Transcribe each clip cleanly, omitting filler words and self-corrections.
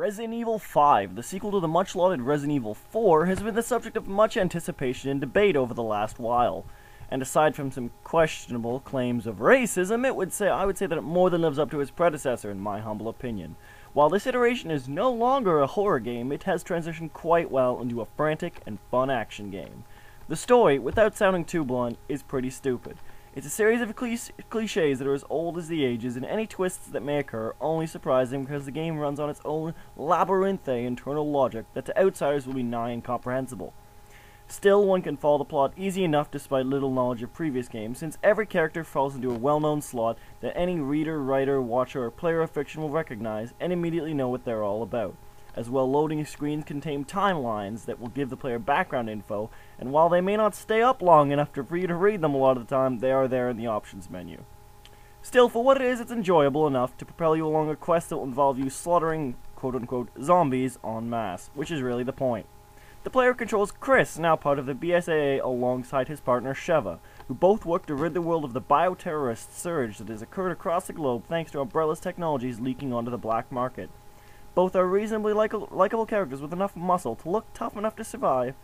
Resident Evil 5, the sequel to the much-lauded Resident Evil 4, has been the subject of much anticipation and debate over the last while. And aside from some questionable claims of racism, I would say that it more than lives up to its predecessor, in my humble opinion. While this iteration is no longer a horror game, it has transitioned quite well into a frantic and fun action game. The story, without sounding too blunt, is pretty stupid. It's a series of cliches that are as old as the ages, and any twists that may occur are only surprising because the game runs on its own labyrinthine internal logic that to outsiders will be nigh incomprehensible. Still, one can follow the plot easy enough despite little knowledge of previous games, since every character falls into a well-known slot that any reader, writer, watcher, or player of fiction will recognize and immediately know what they're all about. As well, loading screens contain timelines that will give the player background info, and while they may not stay up long enough for you to read them a lot of the time, they are there in the options menu. Still, for what it is, it's enjoyable enough to propel you along a quest that will involve you slaughtering quote-unquote zombies en masse, which is really the point. The player controls Chris, now part of the BSAA, alongside his partner Sheva, who both work to rid the world of the bioterrorist surge that has occurred across the globe thanks to Umbrella's technologies leaking onto the black market. Both are reasonably likable characters with enough muscle to look tough enough to survive,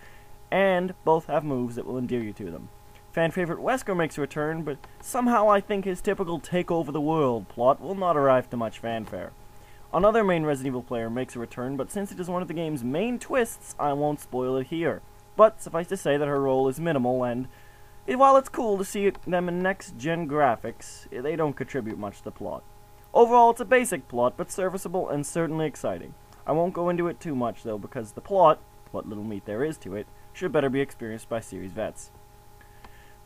and both have moves that will endear you to them. Fan favorite Wesker makes a return, but somehow I think his typical take over the world plot will not arrive to much fanfare. Another main Resident Evil player makes a return, but since it is one of the game's main twists, I won't spoil it here. But suffice to say that her role is minimal, and while it's cool to see them in next-gen graphics, they don't contribute much to the plot. Overall, it's a basic plot, but serviceable and certainly exciting. I won't go into it too much, though, because the plot, what little meat there is to it, should better be experienced by series vets.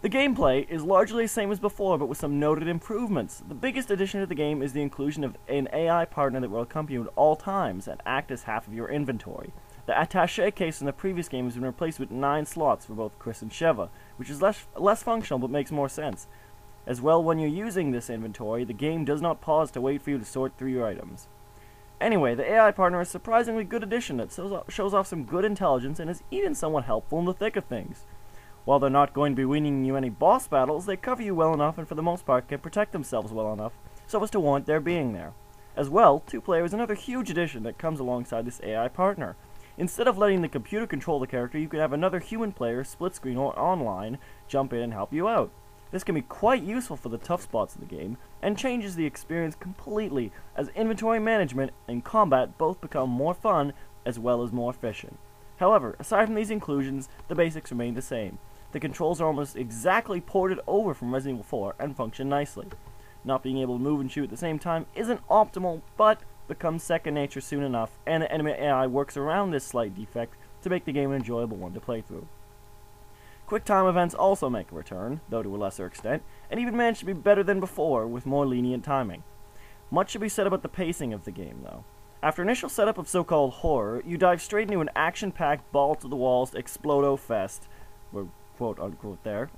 The gameplay is largely the same as before, but with some noted improvements. The biggest addition to the game is the inclusion of an AI partner that will accompany you at all times and act as half of your inventory. The attaché case in the previous game has been replaced with 9 slots for both Chris and Sheva, which is less functional but makes more sense. As well, when you're using this inventory, the game does not pause to wait for you to sort through your items. Anyway, the AI partner is a surprisingly good addition that shows off some good intelligence and is even somewhat helpful in the thick of things. While they're not going to be winning you any boss battles, they cover you well enough and for the most part can protect themselves well enough so as to warrant their being there. As well, 2-player is another huge addition that comes alongside this AI partner. Instead of letting the computer control the character, you can have another human player, split screen or online, jump in and help you out. This can be quite useful for the tough spots in the game, and changes the experience completely, as inventory management and combat both become more fun, as well as more efficient. However, aside from these inclusions, the basics remain the same. The controls are almost exactly ported over from Resident Evil 4, and function nicely. Not being able to move and shoot at the same time isn't optimal, but becomes second nature soon enough, and the enemy AI works around this slight defect to make the game an enjoyable one to play through. Quick time events also make a return, though to a lesser extent, and even manage to be better than before with more lenient timing. Much should be said about the pacing of the game, though. After initial setup of so-called horror, you dive straight into an action-packed ball-to-the-walls explodo-fest, we're quote-unquote there,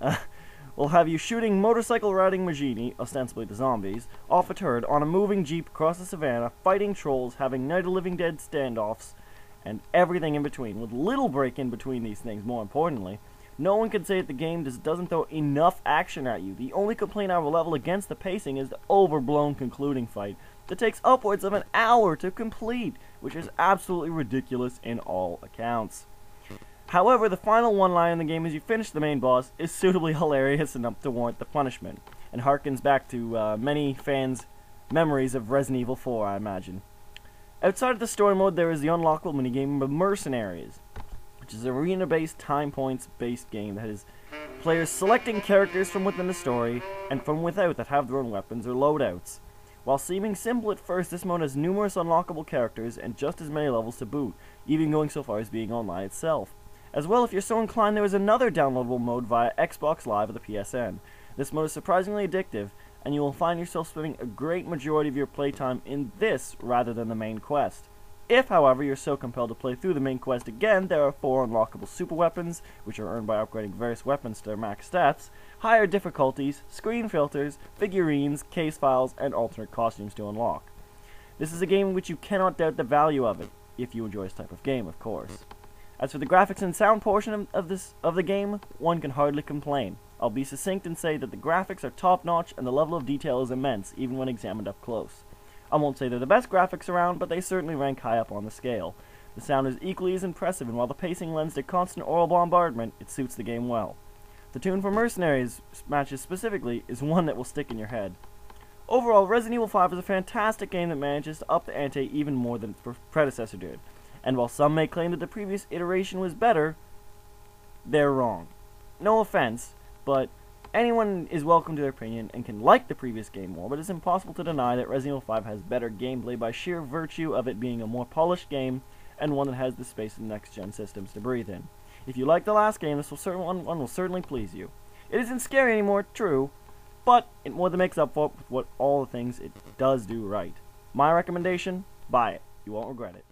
will have you shooting motorcycle-riding Majini, ostensibly the zombies, off a turret on a moving jeep across the savannah, fighting trolls, having Night of the Living Dead standoffs, and everything in between, with little break in between these things, more importantly. No one can say that the game doesn't throw enough action at you. The only complaint I will level against the pacing is the overblown concluding fight that takes upwards of an hour to complete, which is absolutely ridiculous in all accounts. However, the final one line in the game as you finish the main boss is suitably hilarious enough to warrant the punishment, and harkens back to many fans' memories of Resident Evil 4, I imagine. Outside of the story mode, there is the unlockable minigame of Mercenaries, which is an arena-based, time points-based game that has players selecting characters from within the story and from without that have their own weapons or loadouts. While seeming simple at first, this mode has numerous unlockable characters and just as many levels to boot, even going so far as being online itself. As well, if you're so inclined, there is another downloadable mode via Xbox Live or the PSN. This mode is surprisingly addictive, and you will find yourself spending a great majority of your playtime in this rather than the main quest. If, however, you're so compelled to play through the main quest again, there are 4 unlockable super weapons, which are earned by upgrading various weapons to their max stats, higher difficulties, screen filters, figurines, case files, and alternate costumes to unlock. This is a game in which you cannot doubt the value of it, if you enjoy this type of game, of course. As for the graphics and sound portion of the game, one can hardly complain. I'll be succinct and say that the graphics are top-notch and the level of detail is immense, even when examined up close. I won't say they're the best graphics around, but they certainly rank high up on the scale. The sound is equally as impressive, and while the pacing lends to constant oral bombardment, it suits the game well. The tune for Mercenaries matches specifically is one that will stick in your head. Overall, Resident Evil 5 is a fantastic game that manages to up the ante even more than its predecessor did. And while some may claim that the previous iteration was better, they're wrong. No offense, but anyone is welcome to their opinion and can like the previous game more, but it's impossible to deny that Resident Evil 5 has better gameplay by sheer virtue of it being a more polished game and one that has the space in next-gen systems to breathe in. If you like the last game, this one will certainly please you. It isn't scary anymore, true, but it more than makes up for it with all the things it does do right. My recommendation, buy it. You won't regret it.